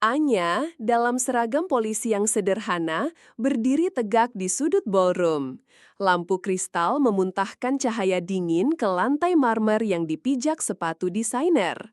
Anya, dalam seragam polisi yang sederhana, berdiri tegak di sudut ballroom. Lampu kristal memuntahkan cahaya dingin ke lantai marmer yang dipijak sepatu desainer.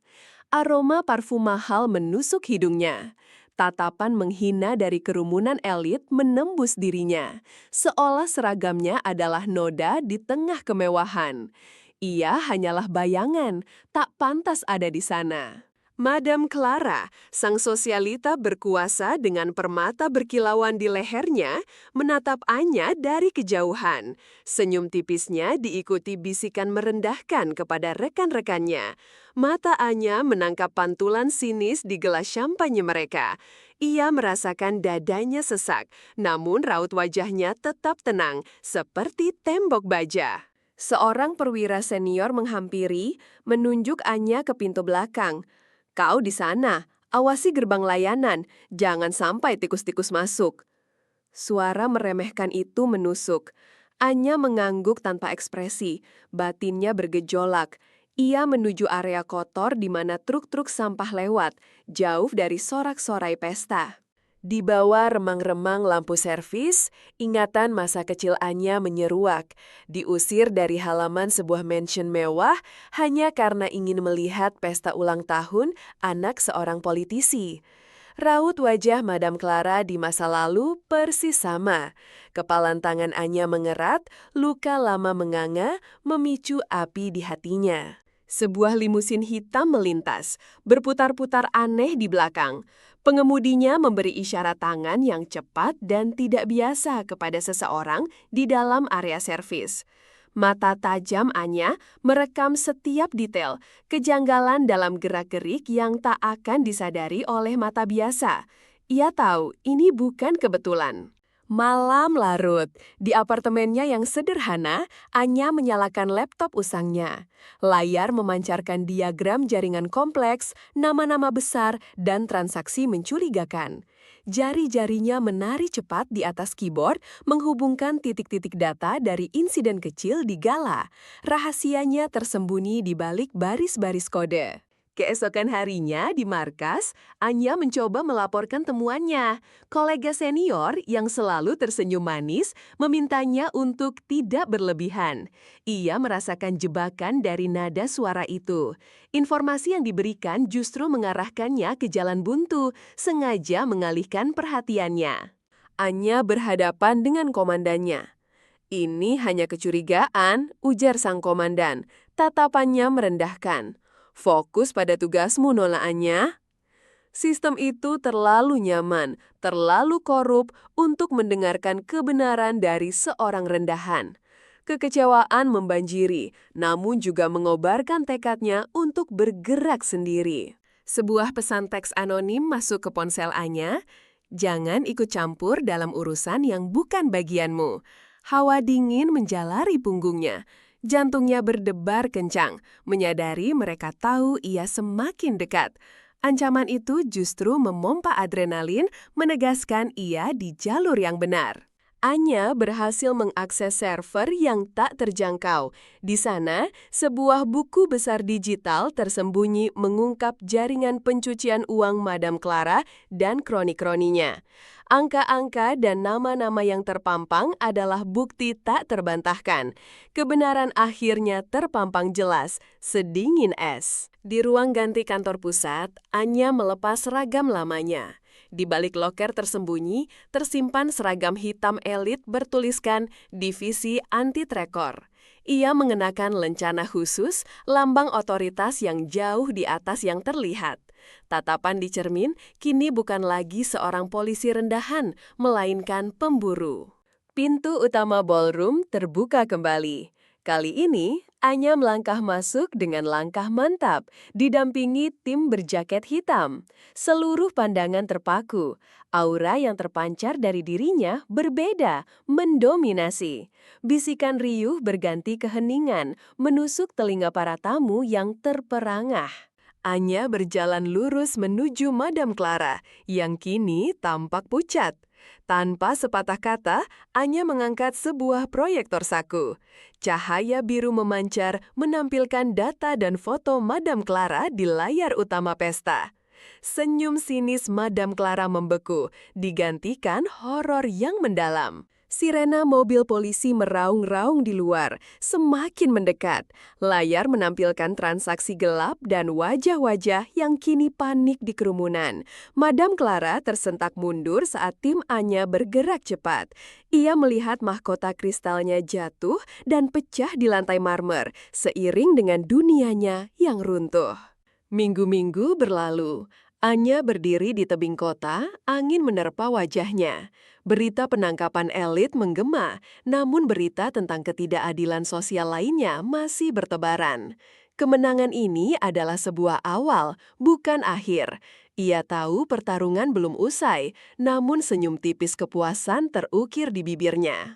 Aroma parfum mahal menusuk hidungnya. Tatapan menghina dari kerumunan elit menembus dirinya, seolah seragamnya adalah noda di tengah kemewahan. Ia hanyalah bayangan, tak pantas ada di sana. Madam Clara, sang sosialita berkuasa dengan permata berkilauan di lehernya, menatap Anya dari kejauhan. Senyum tipisnya diikuti bisikan merendahkan kepada rekan-rekannya. Mata Anya menangkap pantulan sinis di gelas champagne mereka. Ia merasakan dadanya sesak, namun raut wajahnya tetap tenang, seperti tembok baja. Seorang perwira senior menghampiri, menunjuk Anya ke pintu belakang. Kau di sana, awasi gerbang layanan, jangan sampai tikus-tikus masuk. Suara meremehkan itu menusuk. Anya mengangguk tanpa ekspresi, batinnya bergejolak. Ia menuju area kotor di mana truk-truk sampah lewat, jauh dari sorak-sorai pesta. Di bawah remang-remang lampu servis, ingatan masa kecil Anya menyeruak. Diusir dari halaman sebuah mansion mewah hanya karena ingin melihat pesta ulang tahun anak seorang politisi. Raut wajah Madam Clara di masa lalu persis sama. Kepalan tangan Anya mengerat, luka lama menganga, memicu api di hatinya. Sebuah limusin hitam melintas, berputar-putar aneh di belakang. Pengemudinya memberi isyarat tangan yang cepat dan tidak biasa kepada seseorang di dalam area servis. Mata tajam Anya merekam setiap detail, kejanggalan dalam gerak-gerik yang tak akan disadari oleh mata biasa. Ia tahu ini bukan kebetulan. Malam larut, di apartemennya yang sederhana, Anya menyalakan laptop usangnya. Layar memancarkan diagram jaringan kompleks, nama-nama besar, dan transaksi mencurigakan. Jari-jarinya menari cepat di atas keyboard, menghubungkan titik-titik data dari insiden kecil di gala. Rahasianya tersembunyi di balik baris-baris kode. Keesokan harinya di markas, Anya mencoba melaporkan temuannya. Kolega senior yang selalu tersenyum manis memintanya untuk tidak berlebihan. Ia merasakan jebakan dari nada suara itu. Informasi yang diberikan justru mengarahkannya ke jalan buntu, sengaja mengalihkan perhatiannya. Anya berhadapan dengan komandannya. Ini hanya kecurigaan, ujar sang komandan. Tatapannya merendahkan. Fokus pada tugasmu, Nona Anya. Sistem itu terlalu nyaman, terlalu korup untuk mendengarkan kebenaran dari seorang rendahan. Kekecewaan membanjiri, namun juga mengobarkan tekadnya untuk bergerak sendiri. Sebuah pesan teks anonim masuk ke ponsel Anya. Jangan ikut campur dalam urusan yang bukan bagianmu. Hawa dingin menjalari punggungnya. Jantungnya berdebar kencang, menyadari mereka tahu ia semakin dekat. Ancaman itu justru memompa adrenalin, menegaskan ia di jalur yang benar. Anya berhasil mengakses server yang tak terjangkau. Di sana, sebuah buku besar digital tersembunyi mengungkap jaringan pencucian uang Madam Clara dan kroni-kroninya. Angka-angka dan nama-nama yang terpampang adalah bukti tak terbantahkan. Kebenaran akhirnya terpampang jelas, sedingin es. Di ruang ganti kantor pusat, Anya melepas seragam lamanya. Di balik loker tersembunyi, tersimpan seragam hitam elit bertuliskan Divisi Anti-Tracker. Ia mengenakan lencana khusus, lambang otoritas yang jauh di atas yang terlihat. Tatapan di cermin kini bukan lagi seorang polisi rendahan, melainkan pemburu. Pintu utama ballroom terbuka kembali. Kali ini, Anya melangkah masuk dengan langkah mantap, didampingi tim berjaket hitam. Seluruh pandangan terpaku. Aura yang terpancar dari dirinya berbeda, mendominasi. Bisikan riuh berganti keheningan, menusuk telinga para tamu yang terperangah. Anya berjalan lurus menuju Madam Clara, yang kini tampak pucat. Tanpa sepatah kata, Anya mengangkat sebuah proyektor saku. Cahaya biru memancar menampilkan data dan foto Madam Clara di layar utama pesta. Senyum sinis Madam Clara membeku, digantikan horor yang mendalam. Sirena mobil polisi meraung-raung di luar, semakin mendekat. Layar menampilkan transaksi gelap dan wajah-wajah yang kini panik di kerumunan. Madam Clara tersentak mundur saat tim Anya bergerak cepat. Ia melihat mahkota kristalnya jatuh dan pecah di lantai marmer, seiring dengan dunianya yang runtuh. Minggu-minggu berlalu. Anya berdiri di tebing kota, angin menerpa wajahnya. Berita penangkapan elit menggema, namun berita tentang ketidakadilan sosial lainnya masih bertebaran. Kemenangan ini adalah sebuah awal, bukan akhir. Ia tahu pertarungan belum usai, namun senyum tipis kepuasan terukir di bibirnya.